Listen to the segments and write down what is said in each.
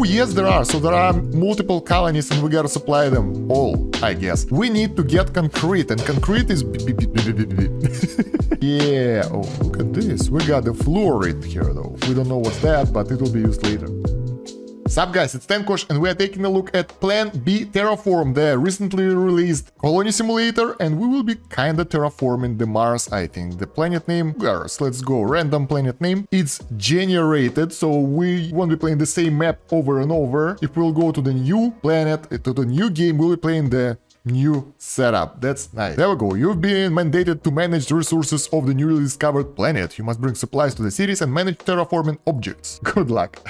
Oh, yes, there are. So there are multiple colonies and we gotta supply them all, I guess. We need to get concrete, and concrete is... Yeah, oh, look at this. We got the fluoride here, though. We don't know what's that, but it will be used later. Sup guys, it's Kosh, and we are taking a look at Plan B Terraform, the recently released colony simulator, and we will be kinda terraforming the Mars, I think. The planet name, Mars, let's go, random planet name. It's generated, so we won't be playing the same map over and over. If we'll go to the new planet, to the new game, we'll be playing the new setup. That's nice. There we go. You've been mandated to manage the resources of the newly discovered planet. You must bring supplies to the cities and manage terraforming objects. Good luck.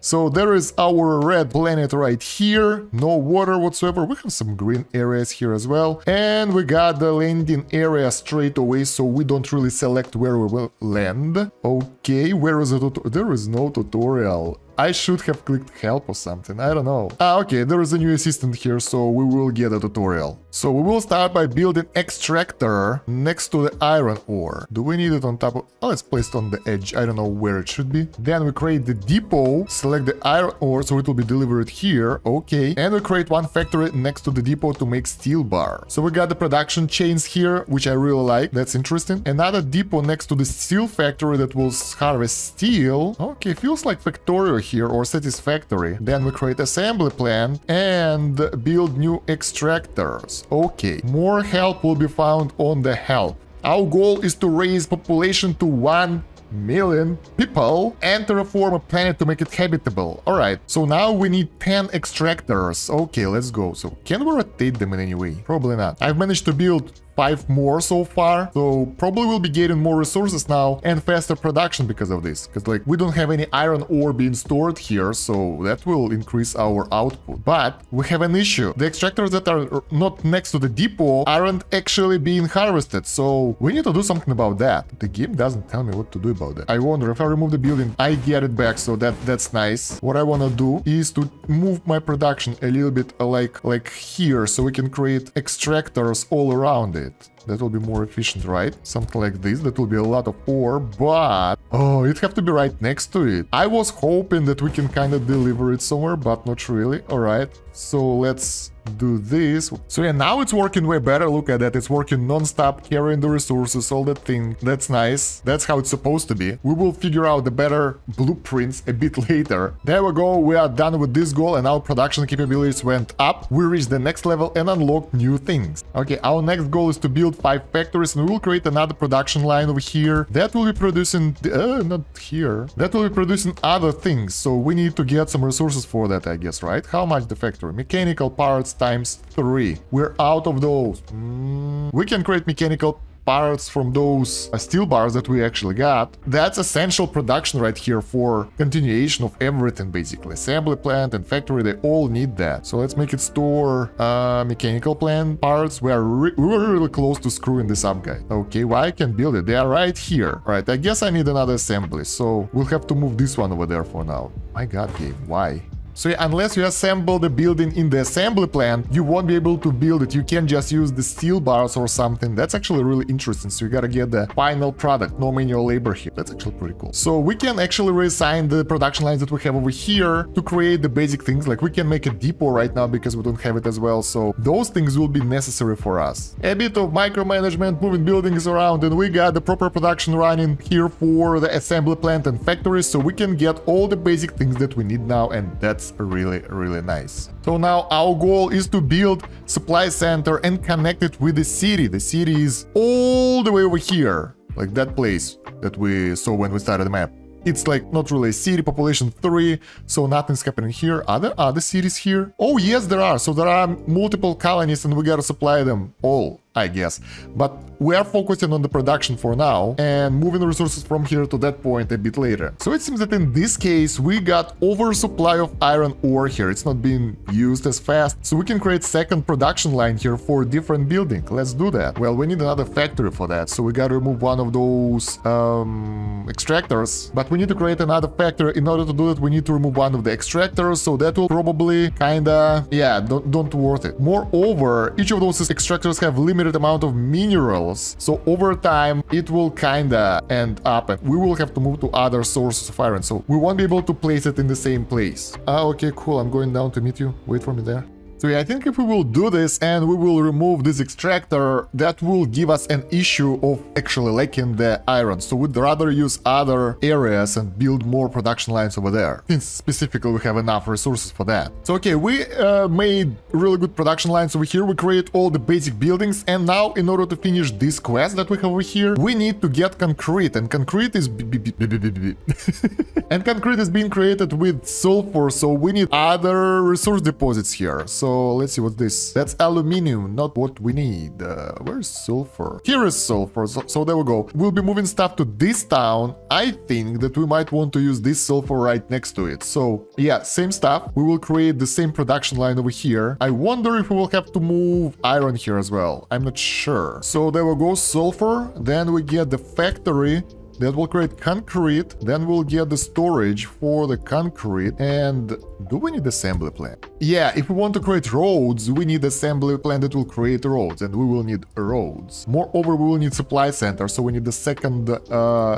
So there is our red planet right here. No water whatsoever. We have some green areas here as well. And we got the landing area straight away, so we don't really select where we will land. Okay, where is it? There is no tutorial. I should have clicked help or something, I don't know. Okay, there is a new assistant here, so we will get a tutorial. So we will start by building extractor next to the iron ore. Do we need it on top of... Oh, let's place it on the edge, I don't know where it should be. Then we create the depot, select the iron ore, so it will be delivered here, okay. And we create one factory next to the depot to make steel bar. So we got the production chains here, which I really like, that's interesting. Another depot next to the steel factory that will harvest steel. Okay, feels like Factorio here, or Satisfactory. Then we create assembly plant and build new extractors. Okay, more help will be found on the help. Our goal is to raise population to 1 million people and terraform a planet to make it habitable. Alright, so now we need 10 extractors. Okay, let's go. So can we rotate them in any way? Probably not. I've managed to build 5 more so far, so probably we'll be getting more resources now and faster production because of this, because like we don't have any iron ore being stored here, so that will increase our output. But we have an issue. The extractors that are not next to the depot aren't actually being harvested, so we need to do something about that. The game doesn't tell me what to do about that. I wonder if I remove the building, I get it back, so that's nice. What I want to do is to move my production a little bit like here, so we can create extractors all around it. That will be more efficient, right? Something like this. That will be a lot of ore, but... Oh, it have to be right next to it. I was hoping that we can kind of deliver it somewhere, but not really. Alright, so let's do this. So yeah, now it's working way better. Look at that. It's working non-stop, carrying the resources, all that thing. That's nice. That's how it's supposed to be. We will figure out the better blueprints a bit later. There we go. We are done with this goal and our production capabilities went up. We reached the next level and unlocked new things. Okay, our next goal is to build 5 factories and we will create another production line over here. That will be producing... not here. That will be producing other things. So we need to get some resources for that, I guess, right? How much the factory? Mechanical parts times 3. We're out of those. We can create mechanical parts from those steel bars that we actually got. That's essential production right here for continuation of everything, basically. Assembly plant and factory, they all need that. So let's make it store mechanical plant parts. We were really close to screwing this up, guy. Okay, well, I can build it. They are right here. All right, I guess I need another assembly, so we'll have to move this one over there for now. My god, game, why? So yeah, unless you assemble the building in the assembly plant, you won't be able to build it. You can just use the steel bars or something. That's actually really interesting. So you gotta get the final product, no manual labor here. That's actually pretty cool. So we can actually reassign the production lines that we have over here to create the basic things. Like we can make a depot right now because we don't have it as well. So those things will be necessary for us. A bit of micromanagement, moving buildings around, and we got the proper production running here for the assembly plant and factories. So we can get all the basic things that we need now, and that's really nice. So now our goal is to build supply center and connect it with the city. The city is all the way over here, like that place that we saw when we started the map. It's like not really a city, population 3, so nothing's happening here. Are there other cities here? Oh yes, there are. So there are multiple colonies and we gotta supply them all, I guess. But we are focusing on the production for now and moving the resources from here to that point a bit later. So it seems that in this case we got oversupply of iron ore here. It's not being used as fast, so we can create second production line here for a different building. Let's do that. Well, we need another factory for that, so we gotta remove one of those extractors, but we need to create another factory. In order to do that, we need to remove one of the extractors, so that will probably kinda, yeah, don't worth it. Moreover, each of those extractors have limited limited amount of minerals. So over time, it will kinda end up and we will have to move to other sources of iron. So we won't be able to place it in the same place. Okay, cool. I'm going down to meet you. Wait for me there. So yeah, I think if we will do this and we will remove this extractor, that will give us an issue of actually lacking the iron. So we'd rather use other areas and build more production lines over there, since specifically we have enough resources for that. So okay, we made really good production lines over here. We create all the basic buildings, and now in order to finish this quest that we have over here, we need to get concrete, and concrete is and concrete is being created with sulfur, so we need other resource deposits here. So let's see what's this. That's aluminium, not what we need. Where's sulfur? Here is sulfur. So there we go. We'll be moving stuff to this town. I think that we might want to use this sulfur right next to it. So yeah, same stuff. We will create the same production line over here. I wonder if we will have to move iron here as well. I'm not sure. So there we go, sulfur. Then we get the factory that will create concrete. Then we'll get the storage for the concrete. And do we need assembly plan? Yeah, if we want to create roads, we need assembly plan that will create roads, and we will need roads. Moreover, we will need supply center, so we need the second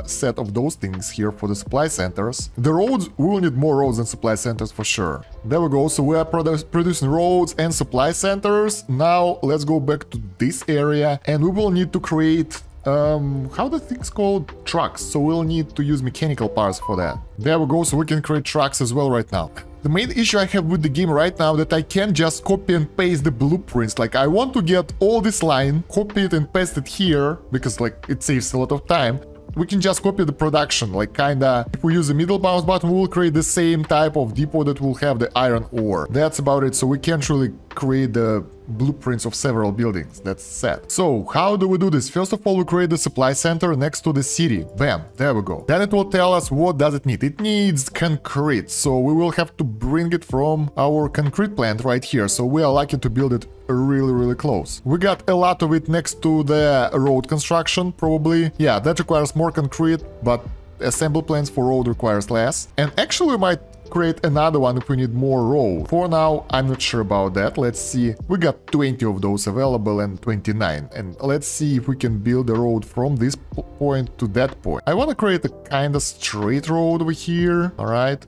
set of those things here for the supply centers. The roads, we will need more roads and supply centers for sure. There we go. So we are producing roads and supply centers. Now let's go back to this area, and we will need to create how the thing's called? Trucks. So we'll need to use mechanical parts for that. There we go. So we can create trucks as well right now. The main issue I have with the game right now that I can't just copy and paste the blueprints. Like, I want to get all this line, copy it and paste it here, because like it saves a lot of time. We can just copy the production, like kinda, if we use the middle mouse button, we will create the same type of depot that will have the iron ore. That's about it, so we can't really create the blueprints of several buildings. That's set. So how do we do this? First of all, we create the supply center next to the city. Bam, there we go. Then it will tell us what does it need. It needs concrete, so we will have to bring it from our concrete plant right here. So we are lucky to build it really close. We got a lot of it next to the road construction, probably. Yeah, that requires more concrete, but assembly plans for road requires less. And actually we might create another one if we need more road. For now, I'm not sure about that. Let's see. We got 20 of those available and 29. And let's see if we can build a road from this point to that point. I want to create a kind of straight road over here. All right.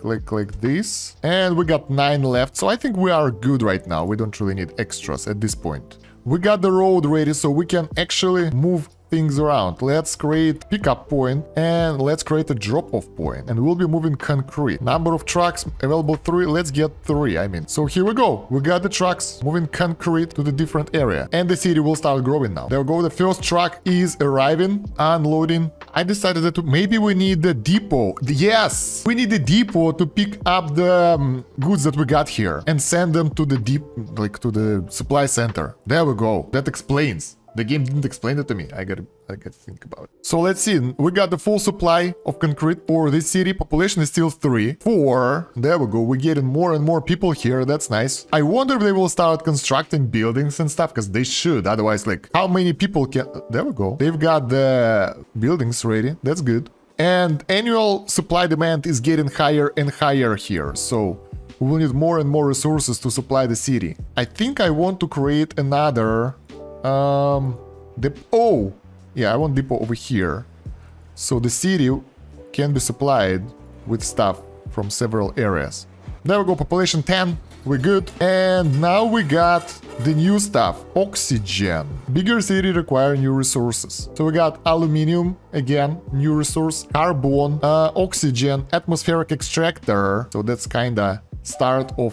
Like this. And we got 9 left. So I think we are good right now. We don't really need extras at this point. We got the road ready, so we can actually move things around. Let's create pickup point and let's create a drop-off point, and we'll be moving concrete. Number of trucks available 3. Let's get 3. I mean, so here we go. We got the trucks moving concrete to the different area, and the city will start growing now. There we go. The first truck is arriving, unloading. I decided that maybe we need the depot. Yes, we need the depot to pick up the goods that we got here and send them to the to the supply center. There we go. That explains. The game didn't explain it to me. I gotta think about it. So let's see. We got the full supply of concrete for this city. Population is still 3. 4. There we go. We're getting more and more people here. That's nice. I wonder if they will start constructing buildings and stuff, because they should. Otherwise, like, how many people can... There we go. They've got the buildings ready. That's good. And annual supply demand is getting higher and higher here. So we will need more and more resources to supply the city. I think I want to create another... oh, yeah, I want depot over here. So the city can be supplied with stuff from several areas. There we go, population 10. We're good. And now we got the new stuff. Oxygen. Bigger city require new resources. So we got aluminium, again, new resource. Carbon, oxygen, atmospheric extractor. So that's kinda start of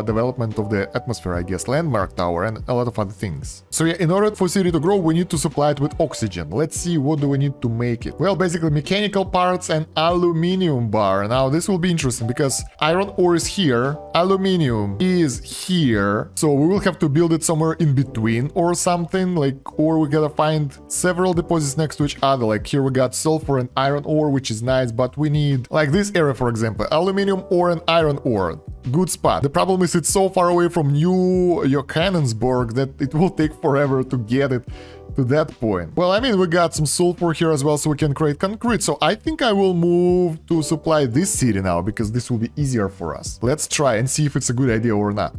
development of the atmosphere, I guess. Landmark tower and a lot of other things. So yeah, in order for city to grow, we need to supply it with oxygen. Let's see, what do we need to make it? Well, basically mechanical parts and aluminium bar. Now this will be interesting because iron ore is here, aluminium is here, so we will have to build it somewhere in between or something, like, or we gotta find several deposits next to each other. Like here we got sulfur and iron ore, which is nice, but we need, like this area for example, aluminium ore and iron ore. Good spot. The problem is it's so far away from New Johannesburg that it will take forever to get it to that point. Well, I mean, we got some sulfur here as well, so we can create concrete. So I think I will move to supply this city now, because this will be easier for us. Let's try and see if it's a good idea or not.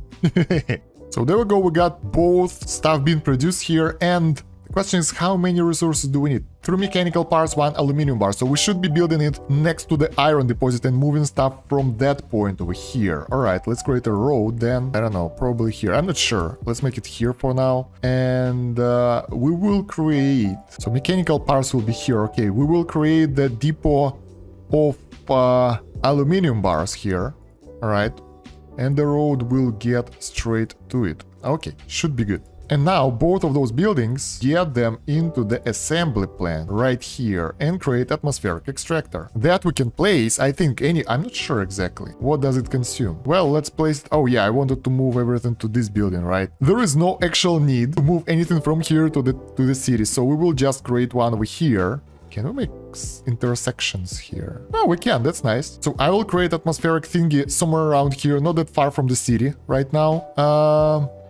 So there we go, we got both stuff being produced here, and the question is how many resources do we need? 3 mechanical parts, 1 aluminum bar, so we should be building it next to the iron deposit and moving stuff from that point over here. Alright, let's create a road then, I don't know, probably here, I'm not sure. Let's make it here for now, and we will create, so mechanical parts will be here, okay, we will create the depot of aluminum bars here, alright, and the road will get straight to it. Okay, should be good. And now both of those buildings, get them into the assembly plan right here and create atmospheric extractor. That we can place, I think, I'm not sure exactly. What does it consume? Well, let's place it. Oh yeah, I wanted to move everything to this building, right? There is no actual need to move anything from here to the city, so we will just create one over here. Can we make intersections here? Oh, we can, that's nice. So I will create atmospheric thingy somewhere around here, not that far from the city right now.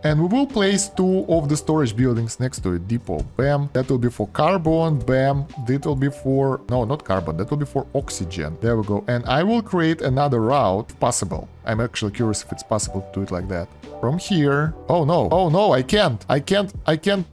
And we will place 2 of the storage buildings next to it. Depot, bam. That will be for carbon, bam. That will be for... No, not carbon. That will be for oxygen. There we go. And I will create another route, if possible. I'm actually curious if it's possible to do it like that. From here... Oh, no, I can't.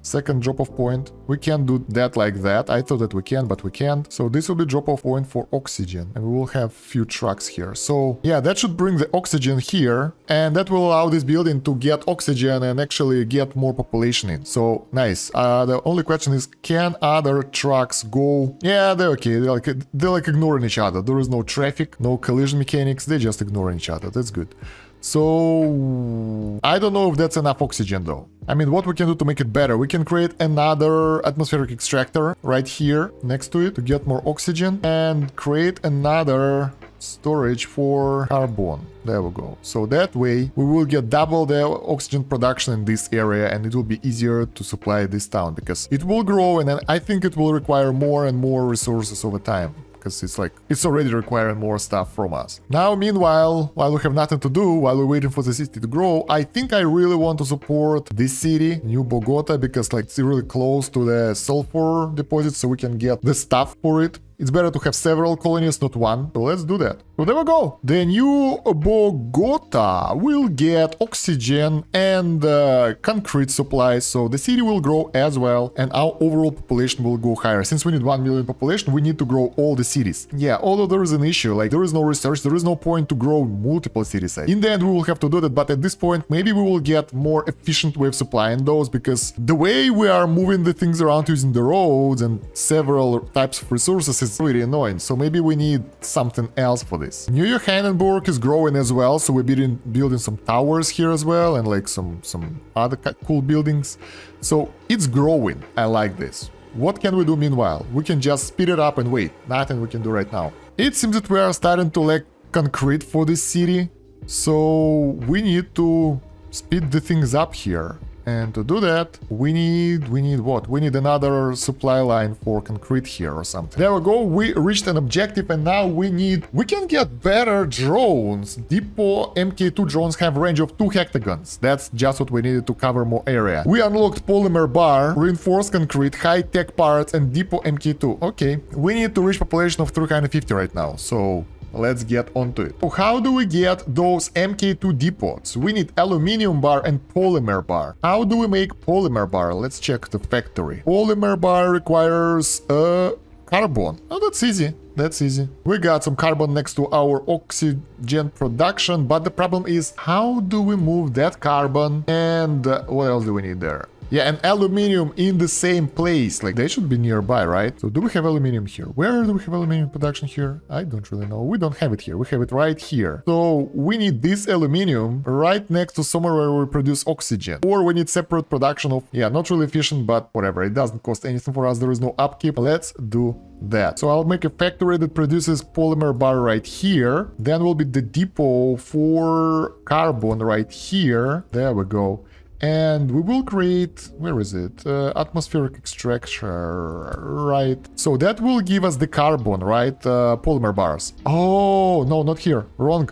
Second drop-off point. We can't do that like that. I thought that we can, but we can't. So this will be drop-off point for oxygen. And we will have few trucks here. So, yeah, that should bring the oxygen here. And that will allow this building to get oxygen and actually get more population in. So, nice. The only question is, can other trucks go? Yeah, they're okay. They're like ignoring each other. There is no traffic, no collision mechanics. They're just ignoring each other. That's good. So, I don't know if that's enough oxygen though. I mean, what we can do to make it better? We can create another atmospheric extractor right here next to it to get more oxygen and create another storage for carbon. There we go. So that way we will get double the oxygen production in this area, and it will be easier to supply this town because it will grow, and then I think it will require more and more resources over time. Because it's already requiring more stuff from us. Now, meanwhile, while we have nothing to do, while we're waiting for the city to grow, I think I really want to support this city, New Bogota, because it's really close to the sulfur deposit, so we can get the stuff for it. It's better to have several colonies, not one. So let's do that. So there we go. The New Bogota will get oxygen and concrete supplies. So the city will grow as well. And our overall population will go higher. Since we need 1 million population, we need to grow all the cities. Yeah, although there is an issue, there is no research, there is no point to grow multiple cities. In the end, we will have to do that. But at this point, maybe we will get more efficient way of supplying those, because the way we are moving the things around using the roads and several types of resources is really annoying, so maybe we need something else for this. New Johannesburg is growing as well, so we're building some towers here as well, and some other cool buildings. So it's growing. I like this. What can we do meanwhile? We can just speed it up and wait. Nothing we can do right now. It seems that we are starting to lack concrete for this city, so we need to speed the things up here. And to do that, we need what? We need another supply line for concrete here or something. There we go, we reached an objective, and now we can get better drones. Depot MK2 drones have a range of 2 hectagons. That's just what we needed to cover more area. We unlocked polymer bar, reinforced concrete, high-tech parts, and Depot MK2. Okay, we need to reach population of 350 right now, so let's get onto it. So how do we get those MK2 depots? We need aluminum bar and polymer bar. How do we make polymer bar? Let's check the factory. Polymer bar requires carbon. Oh, that's easy. That's easy. We got some carbon next to our oxygen production, but the problem is, how do we move that carbon? And what else do we need there? Yeah, and aluminium in the same place. They should be nearby, right? So do we have aluminium here? Where do we have aluminium production here? I don't really know. We don't have it here. We have it right here. So we need this aluminium right next to somewhere where we produce oxygen. Or we need separate production of... Yeah, not really efficient, but whatever. It doesn't cost anything for us. There is no upkeep. Let's do that. So I'll make a factory that produces polymer bar right here. Then will be the depot for carbon right here. There we go. And we will create, where is it? Atmospheric extractor, right? So that will give us the carbon, right? Polymer bars. Oh, no, not here. Wrong.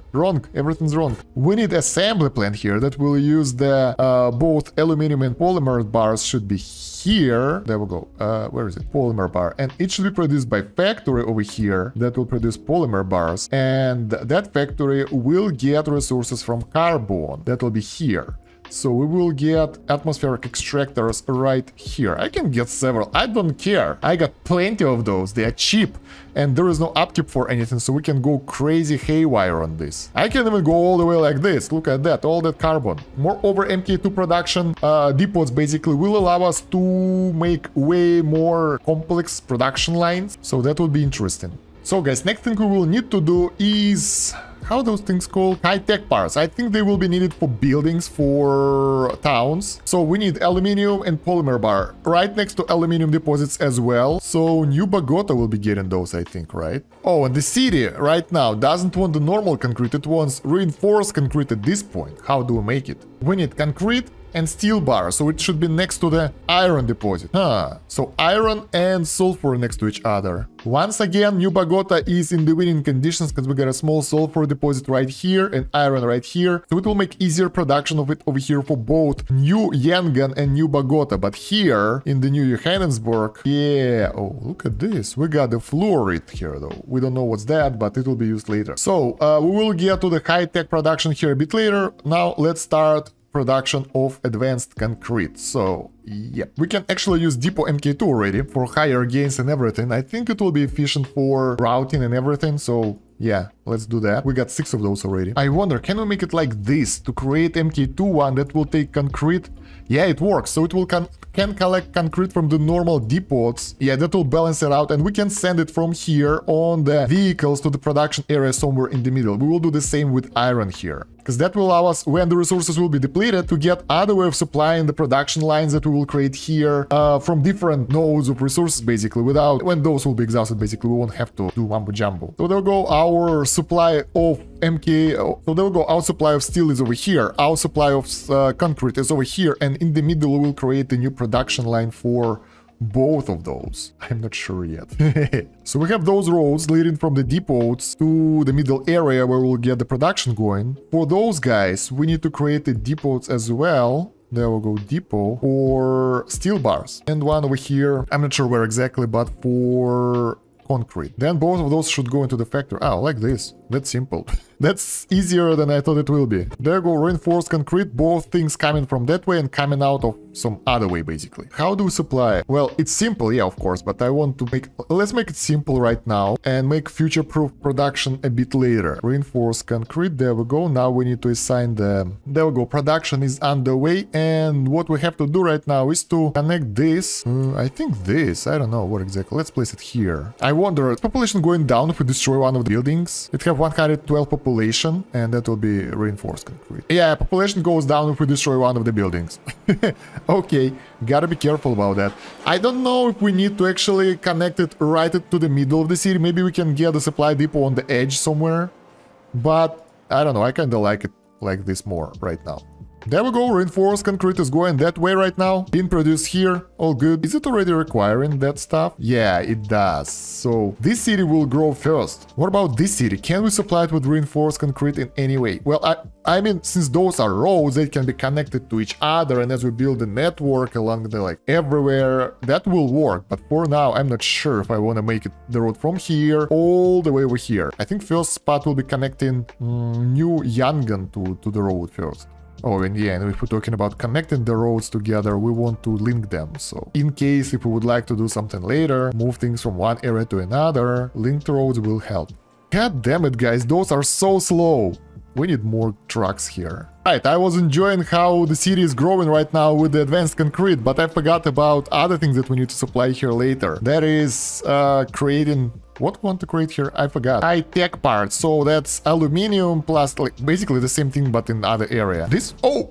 Everything's wrong. We need assembly plant here that will use the both aluminum and polymer bars should be here. There we go. Where is it? Polymer bar. And it should be produced by factory over here that will produce polymer bars. And that factory will get resources from carbon. That will be here. So we will get atmospheric extractors right here. I can get several. I don't care. I got plenty of those. They are cheap. And there is no upkeep for anything, so we can go crazy haywire on this. I can even go all the way like this. Look at that, all that carbon. Moreover, MK2 production depots basically will allow us to make way more complex production lines. So that would be interesting. So guys, next thing we will need to do is... how are those things called? High-tech parts. I think they will be needed for buildings, for towns. So we need aluminium and polymer bar right next to aluminium deposits as well. So New Bogota will be getting those, I think, right? Oh, and the city right now doesn't want the normal concrete. It wants reinforced concrete at this point. How do we make it? We need concrete and steel bar, so it should be next to the iron deposit. So iron and sulfur next to each other. Once again, New Bogota is in the winning conditions because we got a small sulfur deposit right here and iron right here. So it will make easier production of it over here for both New Yangon and New Bogota. But here in the New Johannesburg, yeah, oh, look at this. We got the fluoride here though. We don't know what's that, but it will be used later. So we will get to the high-tech production here a bit later. Now let's start production of advanced concrete. So yeah, we can actually use Depot MK2 already for higher gains and everything. I think it will be efficient for routing and everything. So yeah, let's do that. We got 6 of those already. I wonder, can we make it like this to create MK2 one that will take concrete? Yeah, it works. So it will can collect concrete from the normal depots. Yeah, that will balance it out, and we can send it from here on the vehicles to the production area somewhere in the middle. We will do the same with iron here, because that will allow us, when the resources will be depleted, to get other way of supplying the production lines that we will create here from different nodes of resources, basically, without, when those will be exhausted, basically, we won't have to do mumbo jumbo. So there we go, our supply of MK, so there we go, our supply of steel is over here, our supply of concrete is over here, and in the middle we will create a new production line for both of those. I'm not sure yet. So we have those roads leading from the depots to the middle area where we'll get the production going. For those guys, we need to create the depots as well. There we go, depot for steel bars. And one over here, I'm not sure where exactly, but for concrete. Then both of those should go into the factory. Oh, like this. That's simple. That's easier than I thought it will be. There you go, reinforced concrete, both things coming from that way and coming out of some other way, basically. How do we supply? Well, it's simple, yeah, of course, but I want to make... let's make it simple right now and make future-proof production a bit later. Reinforced concrete, there we go. Now we need to assign the... there we go, production is underway, and what we have to do right now is to connect this. I think this, I don't know what exactly. Let's place it here. I wonder, is population going down if we destroy one of the buildings? It have 112 population, and that will be reinforced concrete. Yeah, population goes down if we destroy one of the buildings. Okay, gotta be careful about that. I don't know if we need to actually connect it right to the middle of the city. Maybe we can get a supply depot on the edge somewhere. But I don't know, I kinda like it like this more right now. There we go, reinforced concrete is going that way right now. Being produced here, all good. Is it already requiring that stuff? Yeah, it does. So this city will grow first. What about this city? Can we supply it with reinforced concrete in any way? Well, I mean, since those are roads, they can be connected to each other, and as we build a network along the, like, everywhere, that will work. But for now, I'm not sure if I want to make it the road from here all the way over here. I think first spot will be connecting New Yangon to the road first. Oh, and yeah, and if we're talking about connecting the roads together, we want to link them. So in case if we would like to do something later, move things from one area to another, linked roads will help. God damn it, guys, those are so slow. We need more trucks here. Right, I was enjoying how the city is growing right now with the advanced concrete, but I forgot about other things that we need to supply here later. That is creating... what we want to create here? I forgot. High-tech parts. So that's aluminium plus, like, basically the same thing, but in other area. This... oh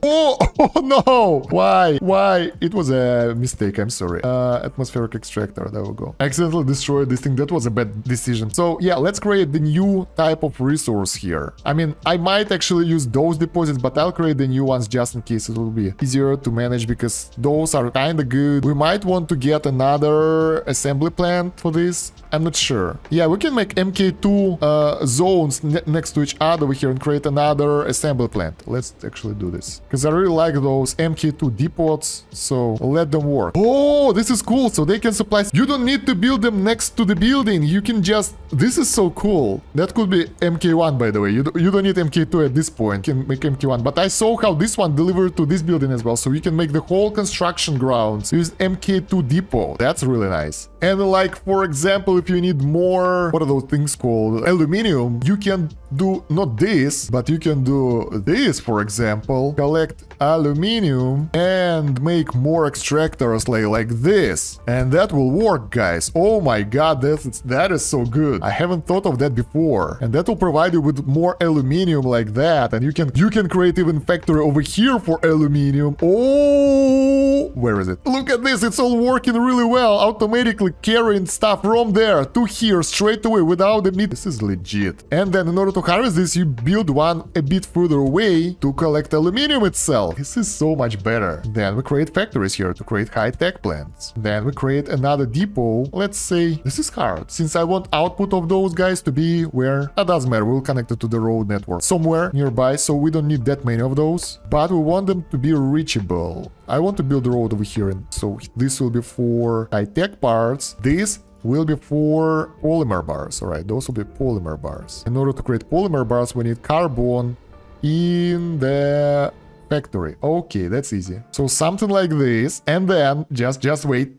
no! Why? It was a mistake, I'm sorry. Atmospheric extractor, there we go. I accidentally destroyed this thing. That was a bad decision. So yeah, let's create the new type of resource here. I mean, I might actually use those deposits, but I'll create the new ones just in case it will be easier to manage, because those are kind of good. We might want to get another assembly plant for this. I'm not sure. Yeah, we can make MK2 zones next to each other over here and create another assembly plant. Let's actually do this. Because I really like those MK2 depots, so let them work. Oh, this is cool. So they can supply... You don't need to build them next to the building. You can just... This is so cool. That could be MK1, by the way. You don't need MK2 at this point. You can make MK1. But I saw how this one delivered to this building as well. So you can make the whole construction grounds use MK2 depot. That's really nice. And like, for example, if you need more... What are those things called? Aluminum. You can do not this, but you can do this, for example. Collect aluminum and make more extractors like this. And that will work, guys. Oh my god, that is so good. I haven't thought of that before. And that will provide you with more aluminum like that. And you can create even factory over here for aluminum. Oh, where is it? Look at this. It's all working really well. Automatically carrying stuff from there to here straight away without the meat. This is legit. And then in order to harvest this, you build one a bit further away to collect aluminum itself. This is so much better. Then we create factories here to create high-tech plants. Then we create another depot. Let's say this is hard, since I want output of those guys to be where... That doesn't matter, we'll connect it to the road network somewhere nearby, so we don't need that many of those. But we want them to be reachable. I want to build a road over here, and so this will be for high-tech parts. This will be for polymer bars. All right, those will be polymer bars. In order to create polymer bars, we need carbon in the factory. Okay, that's easy. So something like this, and then just wait.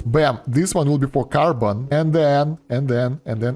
Bam, this one will be for carbon, and then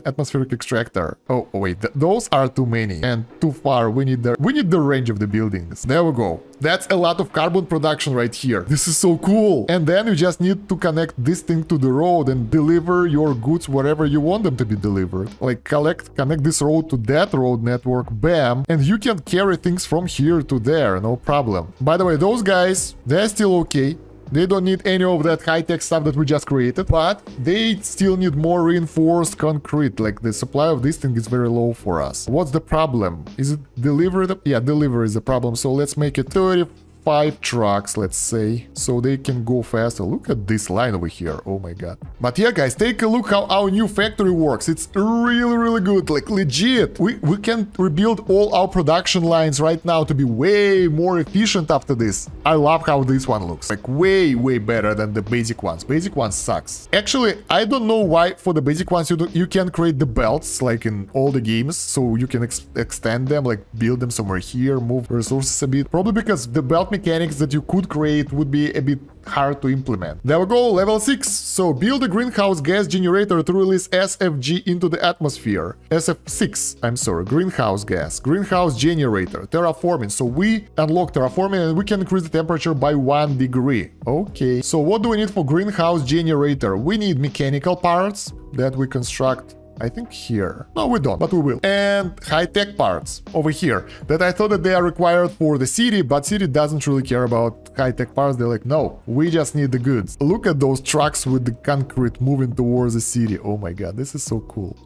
atmospheric extractor. Oh wait, those are too many and too far. We need the range of the buildings. There we go. That's a lot of carbon production right here. This is so cool. And then you just need to connect this thing to the road and deliver your goods wherever you want them to be delivered. Like connect this road to that road network, bam, and you can carry things from here to there, no problem. By the way, those guys, they're still okay. They don't need any of that high-tech stuff that we just created, but they still need more reinforced concrete. Like, the supply of this thing is very low for us. What's the problem? Is it delivery? Yeah, delivery is the problem. So let's make it 35 trucks, let's say, so they can go faster. Look at this line over here. Oh my god. But yeah, guys, take a look how our new factory works. It's really good, like legit. We can rebuild all our production lines right now to be way more efficient after this. I love how this one looks, like way better than the basic ones. Basic ones sucks. Actually, I don't know why for the basic ones you can create the belts like in all the games, so you can extend them, like build them somewhere here, move resources a bit. Probably because the belt mechanics that you could create would be a bit hard to implement. There we go, level 6. So build a greenhouse gas generator to release SFG into the atmosphere. SF6, I'm sorry, greenhouse gas. Greenhouse generator, terraforming. So we unlock terraforming and we can increase the temperature by 1 degree. Okay, so what do we need for greenhouse generator? We need mechanical parts that we construct, I think here. No, we don't, but we will. And high-tech parts over here that I thought that they are required for the city, but city doesn't really care about high-tech parts. They're like, no, we just need the goods. Look at those trucks with the concrete moving towards the city. Oh my god, this is so cool.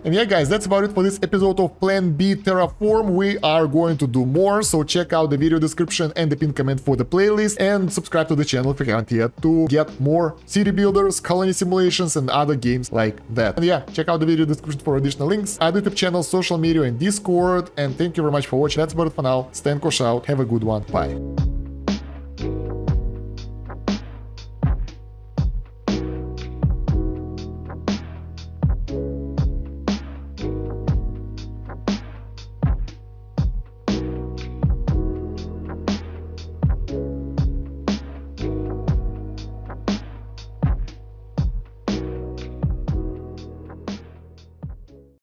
And yeah, guys, that's about it for this episode of Plan B Terraform. We are going to do more, so check out the video description and the pinned comment for the playlist, and subscribe to the channel if you haven't yet to get more city builders, colony simulations, and other games like that. And yeah, check out the video description for additional links, our YouTube channel, social media, and Discord. And thank you very much for watching. That's about it for now. Stan Kosh out. Have a good one. Bye.